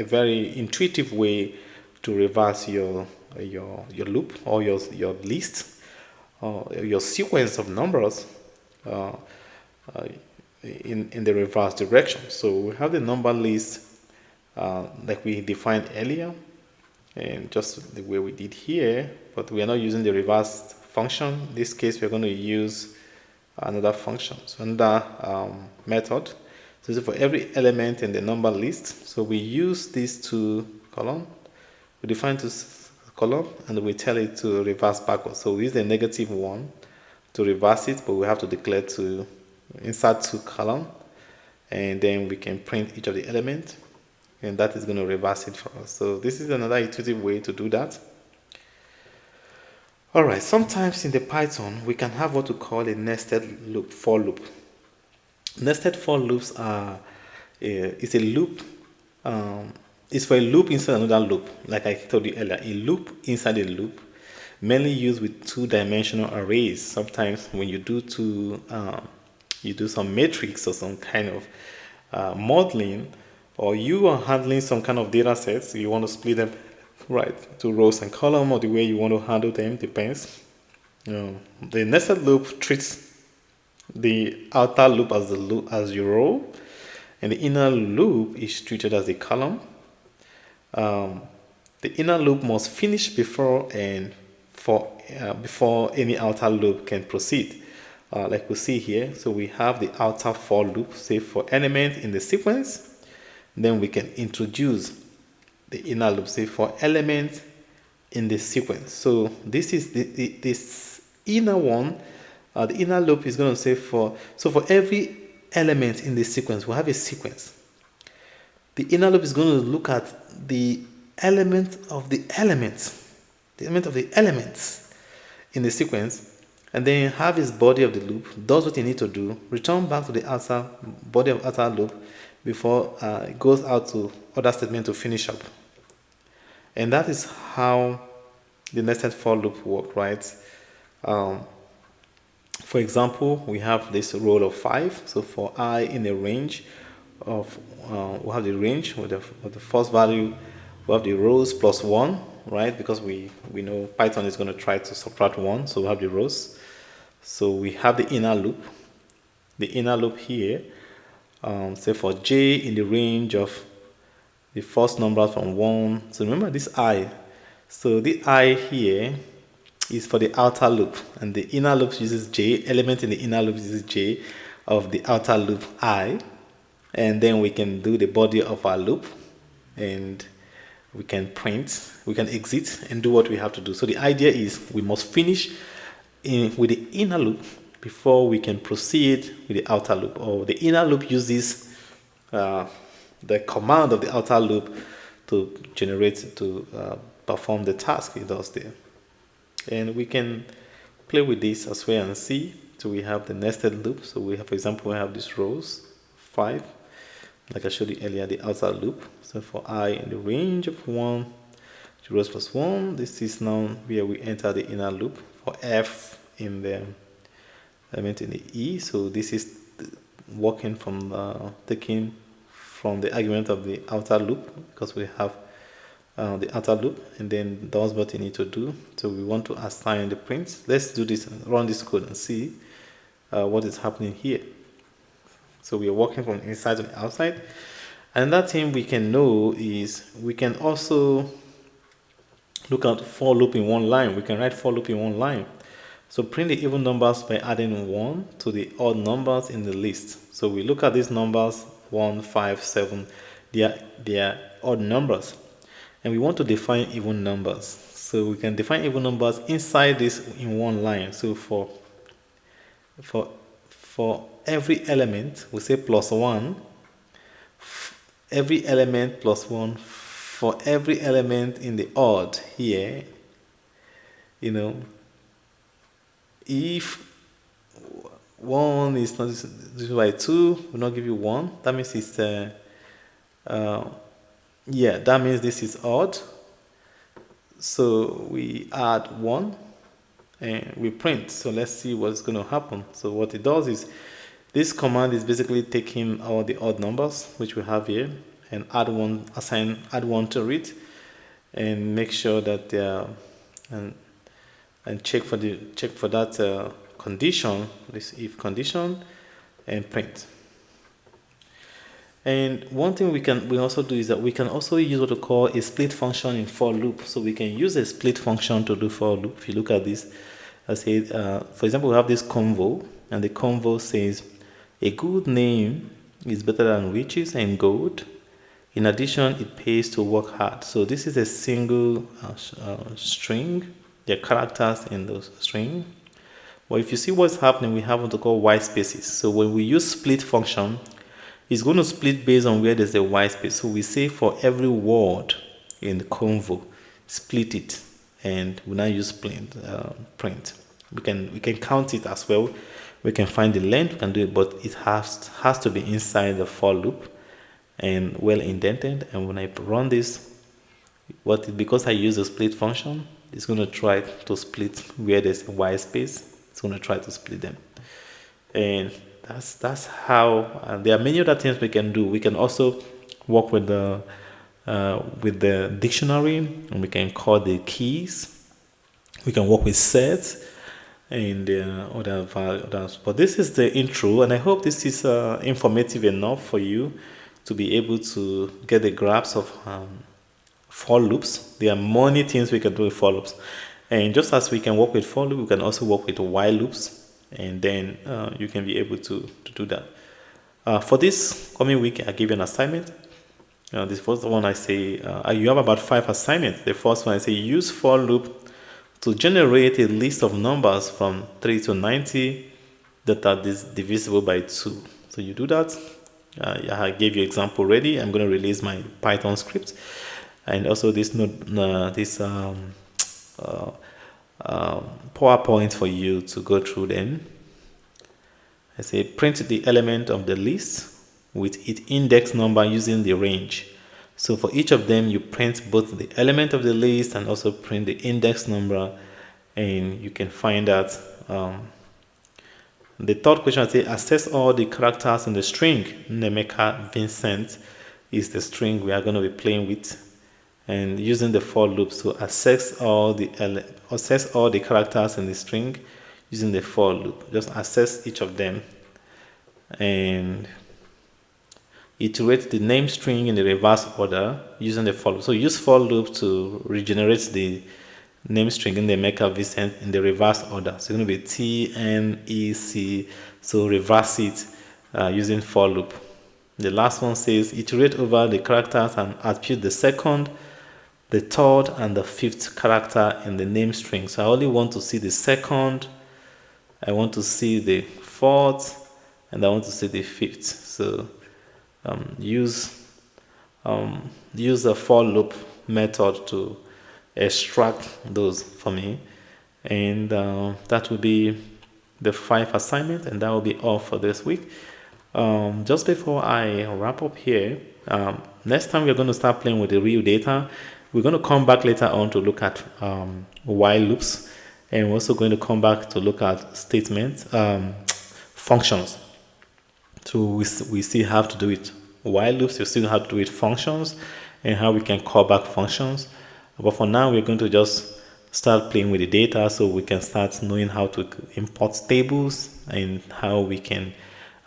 very intuitive way to reverse your your loop or your list or your sequence of numbers uh, uh, in the reverse direction. So we have the number list like we defined earlier, and just the way we did here, but we are not using the reverse function. In this case, we're going to use another function, so another method. So for every element in the number list, so we use these two column, we define this column, and we tell it to reverse backwards. So we use the -1 to reverse it, but we have to declare to insert two column, and then we can print each of the elements, and that is going to reverse it for us. So this is another intuitive way to do that. All right, sometimes in the Python, we can have what we call a nested loop, for loop. Nested for loops are, it's a loop, it's for a loop inside another loop. Like I told you earlier, a loop inside a loop, mainly used with two-dimensional arrays. Sometimes when you do you do some matrix or some kind of modeling, or you are handling some kind of data sets, you want to split them right to rows and column, or the way you want to handle them depends. The nested loop treats the outer loop as your row, and the inner loop is treated as a column. The inner loop must finish before any outer loop can proceed. Like we see here, so we have the outer for loop, say for element in the sequence. Then we can introduce the inner loop, say for element in the sequence. So this is this inner one. The inner loop is going to say for every element in the sequence, we have a sequence. The inner loop is going to look at the element of the elements in the sequence, and then have its body of the loop, does what you need to do, return back to the outer body of outer loop before it goes out to other statement to finish up. And that is how the nested for loop works, right? For example, we have this row of 5. So for I in a range of, we have the range with the first value, we have the rows plus 1, right? Because we know Python is going to try to subtract 1, so we have the rows. So we have the inner loop. The inner loop here, say for j in the range of the first number from 1. So remember this I. So the I here is for the outer loop, and the inner loop uses j, element in the inner loop uses j of the outer loop I, and then we can do the body of our loop, and we can print, we can exit and do what we have to do. So the idea is we must finish with the inner loop before we can proceed with the outer loop, or the inner loop uses the command of the outer loop to generate, to perform the task it does there. And we can play with this as well and see. So we have the nested loop. So we have, for example, we have these rows 5, like I showed you earlier, the outer loop. So for I in the range of 1 to rows plus 1, this is now where we enter the inner loop. For F in the element in the E, so this is working from taking from the argument of the outer loop, because we have the outer loop, and then does what you need to do. So we want to assign the prints. Let's do this and run this code and see what is happening here. So we are working from inside to the outside. Another thing we can know is we can also look at for loop in one line. We can write for loop in one line. So print the even numbers by adding 1 to the odd numbers in the list. So we look at these numbers 1, 5, 7. They are odd numbers, and we want to define even numbers. So we can define even numbers inside this in one line. So for every element, we say plus 1. Every element plus 1. For every element in the odd here, if 1 is not divided by 2, will not give you 1. That means it's that means this is odd. So we add 1 and we print. So let's see what's going to happen. So what it does is, this command is basically taking all the odd numbers which we have here and add 1 to it, and make sure that they are, and check for that condition, this if condition, and print. And one thing we also do is that we can also use what we call a split function in for loop. So we can use a split function to do for loop. If you look at this, I say, for example, we have this convo, and the convo says, a good name is better than riches and gold. In addition, it pays to work hard. So this is a single string. There are characters in the string. Well, if you see what's happening, we have what we call white spaces. So when we use split function, it's going to split based on where there's a white space. So we say for every word in the convo, split it, and we now use print. We can count it as well. We can find the length, we can do it, but it has to be inside the for loop and well indented. And when I run this, because I use a split function, it's going to try to split where there's a white space. It's going to try to split them, and that's how. There are many other things we can do. We can also work with the dictionary, and we can call the keys. We can work with sets and others. But this is the intro, and I hope this is informative enough for you to be able to get the grasp of for loops. There are many things we can do with for loops, and just as we can work with for loop, we can also work with while loops, and then you can be able to do that. For this coming week, I give you an assignment. This first one, I say you have about 5 assignments. The first one, I say use for loop to generate a list of numbers from 3 to 90 that are divisible by 2. So you do that. I gave you example already. I'm going to release my Python script, and also this PowerPoint for you to go through. Then I say print the element of the list with its index number using the range. So for each of them, you print both the element of the list and also print the index number, and you can find that. The third question, I say access all the characters in the string. Nemeka Vincent is the string we are going to be playing with, and using the for loop to access all the characters in the string using the for loop. Just access each of them and iterate the name string in the reverse order using the for loop. So use for loop to regenerate the name string in the Nemeka Vincent in the reverse order. So it's going to be T N E C. So reverse it using for loop. The last one says iterate over the characters and attribute the second, the third, and the fifth character in the name string. So I only want to see the second, I want to see the fourth, and I want to see the fifth. So use the for loop method to extract those for me, and that will be the 5 assignment, and that will be all for this week. Just before I wrap up here, next time we're going to start playing with the real data. We're going to come back later on to look at while loops, and we're also going to come back to look at statements, functions. So we still have to do it while loops, we still have to do it functions, and how we can call back functions. But for now, we're going to just start playing with the data so we can start knowing how to import tables and how we can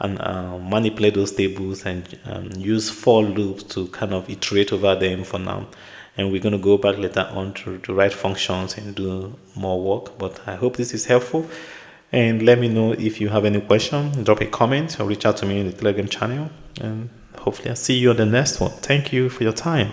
manipulate those tables and use for loops to kind of iterate over them for now. And we're going to go back later on to write functions and do more work. But I hope this is helpful. And let me know if you have any question. Drop a comment or reach out to me in the Telegram channel. And hopefully I'll see you on the next one. Thank you for your time.